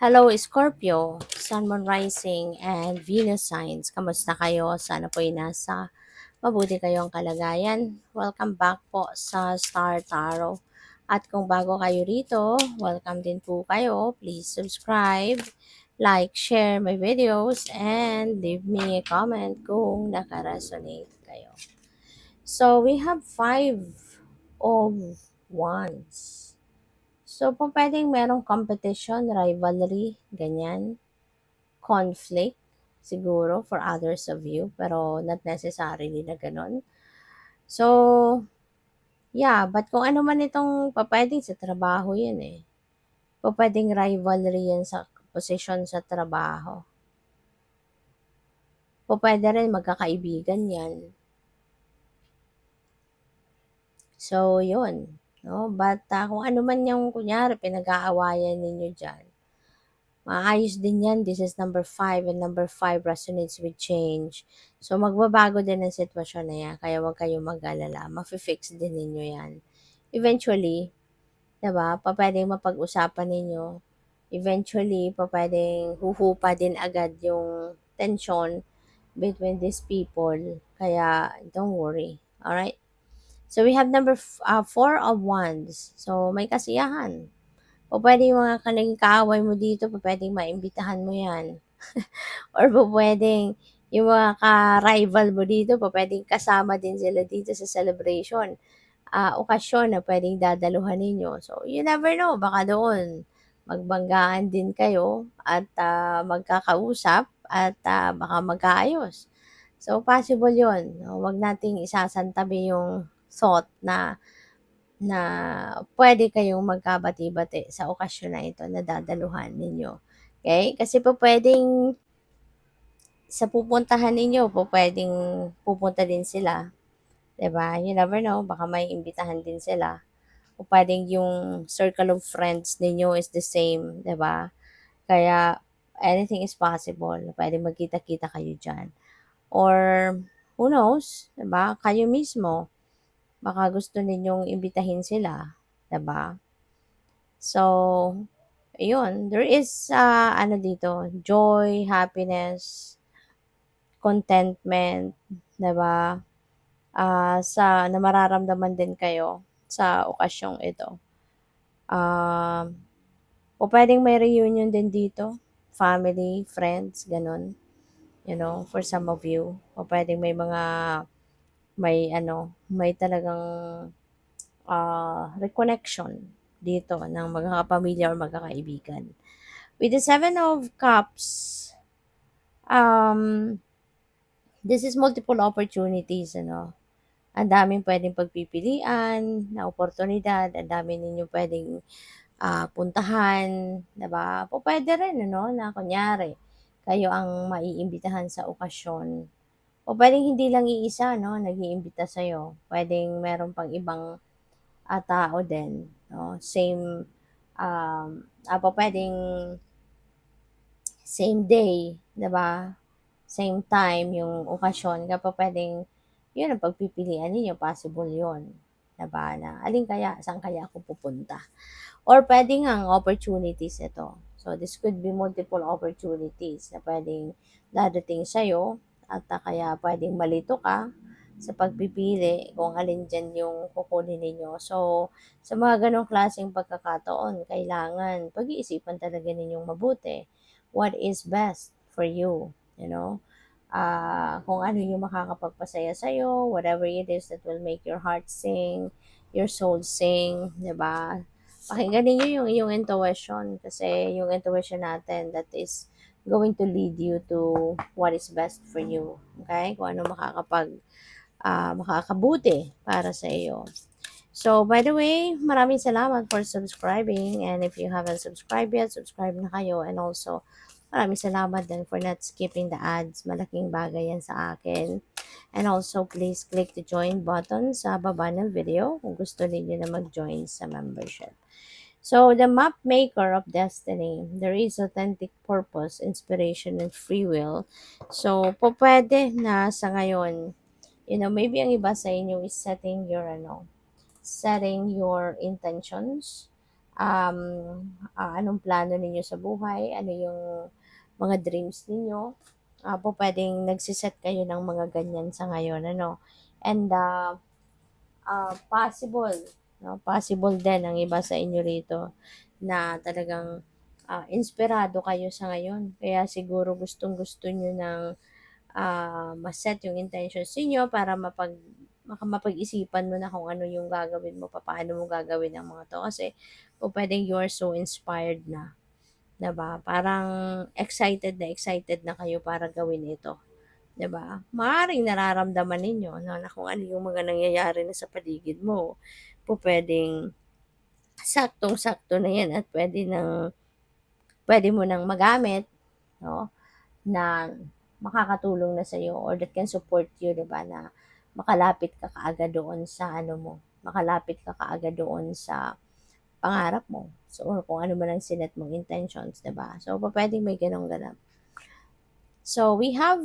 Hello, Scorpio, Sun, Moon, Rising, and Venus signs. Kamusta kayo? Sana po'y nasa mabuti kayong kalagayan. Welcome back po sa Star Tarot. At kung bago kayo rito, welcome din po kayo. Please subscribe, like, share my videos, and leave me a comment kung nakaresonate kayo. So, we have 5 of Wands. So, po pwedeng merong competition, rivalry, ganyan, conflict, siguro, for others of you, pero not necessarily na ganun. So, yeah, but kung ano man itong, pwedeng sa trabaho yan eh. Pwedeng rivalry yan sa position sa trabaho. Pwede rin magkakaibigan yan. So, yun. No? But kung ano man yung, kunyari, pinag-aawayan ninyo dyan, maayos din yan. This is number 5 and number 5 resonates with change. So, magbabago din ang sitwasyon na yan. Kaya huwag kayong mag-alala. Mafi-fix din ninyo yan. Eventually, diba, pwedeng mapag-usapan ninyo. Eventually, pwedeng huhupa din agad yung tension between these people. Kaya, don't worry. Alright? So, we have number 4 of Wands. So, may kasiyahan. Pwede yung mga naging kaaway mo dito, pwedeng maimbitahan mo yan. Or pwedeng yung mga ka-rival mo dito, pwedeng kasama din sila dito sa celebration. Okasyon na pwedeng dadaluhan ninyo. So, you never know, baka doon magbanggaan din kayo at magkakausap at baka magkaayos. So, possible yun. No? Huwag nating isasantabi yung thought na pwede kayong magkabati-bati sa okasyon na ito na dadaluhan ninyo. Okay? Kasi pwedeng sa pupuntahan ninyo, pwedeng pupunta din sila. 'Di ba? You never know, baka may imbitahan din sila. O pwedeng yung circle of friends ninyo is the same, 'di ba? Kaya anything is possible. Pwedeng magkita-kita kayo diyan. Or who knows, 'di ba? Kayo mismo baka gusto ninyong imbitahin sila, 'di ba? So, ayun, there is ano dito, joy, happiness, contentment, 'di ba? Sa na mararamdaman din kayo sa okasyong ito. O pwedeng may reunion din dito, family, friends, ganun. You know, for some of you. O pwedeng may mga may talagang reconnection dito ng mga kapamilya or magkakaibigan. With the 7 of Cups, um, this is multiple opportunities, ano. Ang daming pwedeng pagpipilian na oportunidad, ang dami ninyo pwedeng puntahan, 'di ba? Pwede rin ano na kunyari kayo ang maiimbitahan sa okasyon. O puwedeng hindi lang iisa 'no, nag-iimbita sa'yo. Puwedeng meron pang ibang, tao din 'no, same, pupuwedeng same day, 'di ba? Same time yung okasyon kaya pupuwedeng yun ang pagpipilian ninyo, possible yun, 'di ba, na alin kaya, saan kaya ako pupunta? Or puwede ngang opportunities ito. So, this could be multiple opportunities na puwedeng dadating sa'yo at kaya puwedeng malito ka sa pagpipili kung alin diyan yung kukunin ninyo. So, sa mga gano'ng klaseng pagkakataon, kailangan pag-iisipan talaga ninyong mabuti what is best for you, you know? Kung ano yung makakapagpasaya sa'yo, whatever it is that will make your heart sing, your soul sing, 'di ba? Pakinggan ninyo yung iyong intuition kasi yung intuition natin that is going to lead you to what is best for you. Okay? Kung ano makakabuti para sa iyo. So, by the way, maraming salamat for subscribing and if you haven't subscribed yet, subscribe na kayo and also maraming salamat din for not skipping the ads. Malaking bagay yan sa akin. And also, please click the join button sa baba ng video kung gusto niyo na mag-join sa membership. So, the map maker of destiny, there is authentic purpose, inspiration, and free will. So, pwede na sa ngayon, maybe ang iba sa inyo is setting your intentions, um, anong plano ninyo sa buhay, ano yung mga dreams ninyo. Po pwedeng nagsiset kayo ng mga ganyan sa ngayon, ano. And possible, no? Possible din ang iba sa inyo rito na talagang inspirado kayo sa ngayon. Kaya siguro gustong-gusto nyo ng ma-set yung intentions niyo para mapag-isipan mo na kung ano yung gagawin mo, papaano mo gagawin ang mga to. Kasi po pwedeng you are so inspired na, 'di ba? Parang excited na kayo para gawin ito, 'di ba? Maaaring nararamdaman ninyo na kung ano yung mga nangyayari na sa paligid mo, po pwedeng saktong-sakto na yan at pwede mo nang magamit, no? Na makakatulong na sa'yo or that can support you, 'di ba, na makalapit ka kaagad doon sa ano mo, makalapit ka kaagad doon sa pangarap mo. So, or kung ano man ang sinet mong intentions, 'di ba? So, pupuwedeng may gano'ng ganap. So, we have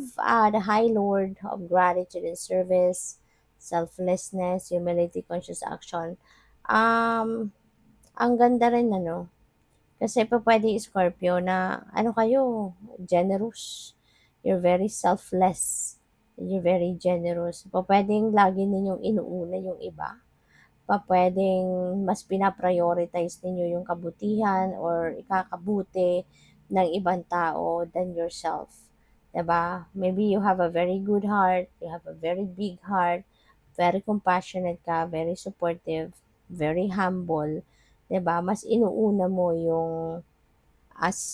the High Lord of Gratitude and Service, Selflessness, Humility, Conscious Action. Um, ang ganda rin, ano, kasi pupuwede Scorpio na ano kayo, generous. You're very selfless. You're very generous. Pupuwedeng lagi ninyong inuuna yung iba. Pupuwedeng mas pina-prioritize ninyo yung kabutihan or ikakabuti ng ibang tao than yourself. 'Di ba? Maybe you have a very good heart, you have a very big heart, very compassionate ka, very supportive, very humble, 'di ba? Mas inuuna mo yung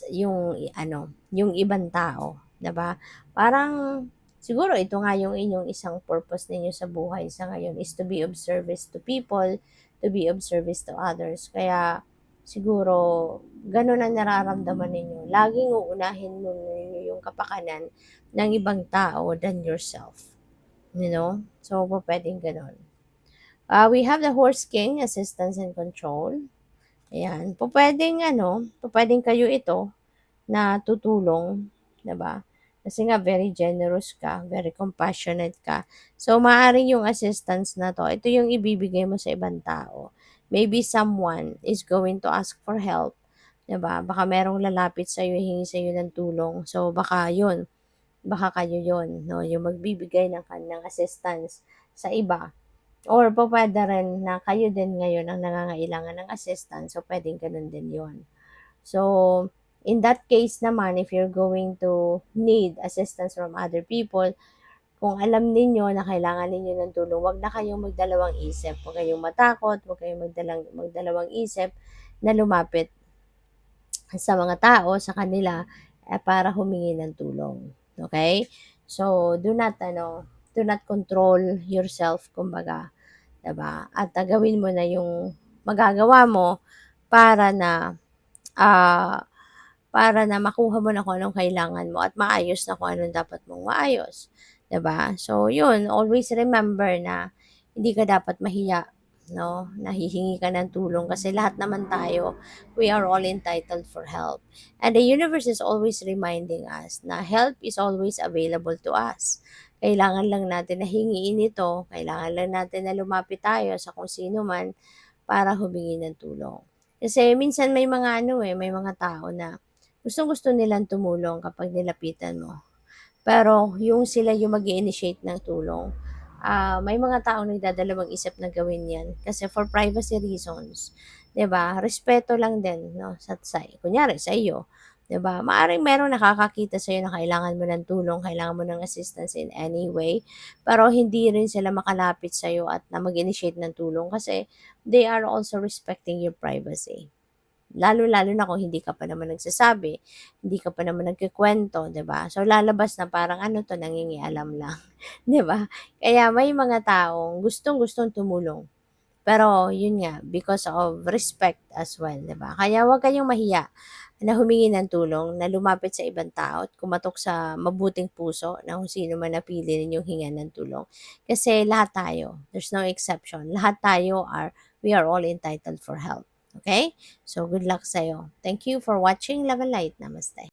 yung ano, yung ibang tao, 'di ba? Parang siguro ito nga yung inyong isang purpose ninyo sa buhay sa ngayon is to be of service to people, to be of service to others. Kaya siguro gano'n ang nararamdaman ninyo. Laging uunahin mo ninyo yung kapakanan ng ibang tao than yourself. You know? So, pupuwedeng gano'n. We have the Horse King, Assistance and Control. Ayan. Pupuwedeng ano, pupuwedeng kayo ito na tutulong, 'di ba? Kasi nga very generous ka, very compassionate ka. So, maaaring yung assistance na 'to, ito yung ibibigay mo sa ibang tao. Maybe someone is going to ask for help, 'di ba? Baka merong lalapit sa'yo, hingi sa'yo ng tulong. So, baka yun, baka kayo yun, no? Yung magbibigay ng kanyang assistance sa iba. Or pupuwede rin na kayo din ngayon ang nangangailangan ng assistance, so puwedeng gano'n din yun. So, in that case naman, if you're going to need assistance from other people, kung alam ninyo na kailangan ninyo ng tulong, wag na kayong magdalawang isip. Huwag kayong matakot, huwag kayong magdalawang isip na lumapit sa mga tao, sa kanila, para humingi ng tulong. Okay? So, do not control yourself, kumbaga. 'Di ba? At gawin mo na yung magagawa mo para na ah, para na makuha mo na kung anong kailangan mo at maayos na kung anong dapat mong maayos, 'di ba? So, yun, always remember na hindi ka dapat mahiya, no? Nahihingi ka ng tulong kasi lahat naman tayo, we are all entitled for help. And the universe is always reminding us na help is always available to us. Kailangan lang natin na hingiin ito, kailangan lang natin na lumapit tayo sa kung sino man para humingi ng tulong. Kasi minsan may mga ano may mga tao na gustong-gusto nilang tumulong kapag nilapitan mo. Pero yung sila yung mag-i-initiate ng tulong, may mga taong nagdadalawang isip na gawin 'yan kasi for privacy reasons, 'di ba? Respeto lang din 'no, kunyari sa iyo, 'di ba? Maaaring merong nakakakita sa'yo na kailangan mo ng tulong, kailangan mo ng assistance in any way, pero hindi rin sila makalapit sa'yo at na mag-initiate ng tulong kasi they are also respecting your privacy. Lalo-lalo na kung hindi ka pa naman nagsasabi, hindi ka pa naman nagkukuwento, 'di ba? So, lalabas na parang ano 'to, nangingialam lang, 'di ba? Kaya may mga taong gustong-gustong tumulong. Pero yun nga, because of respect as well, 'di ba? Kaya huwag kayong mahiya na humingi ng tulong, na lumapit sa ibang tao at kumatok sa mabuting puso na kung sino man napili ninyong hingan ng tulong. Kasi lahat tayo, there's no exception. Lahat tayo we are all entitled for help. Okay? So, good luck sa'yo. Thank you for watching Love and Light. Namaste.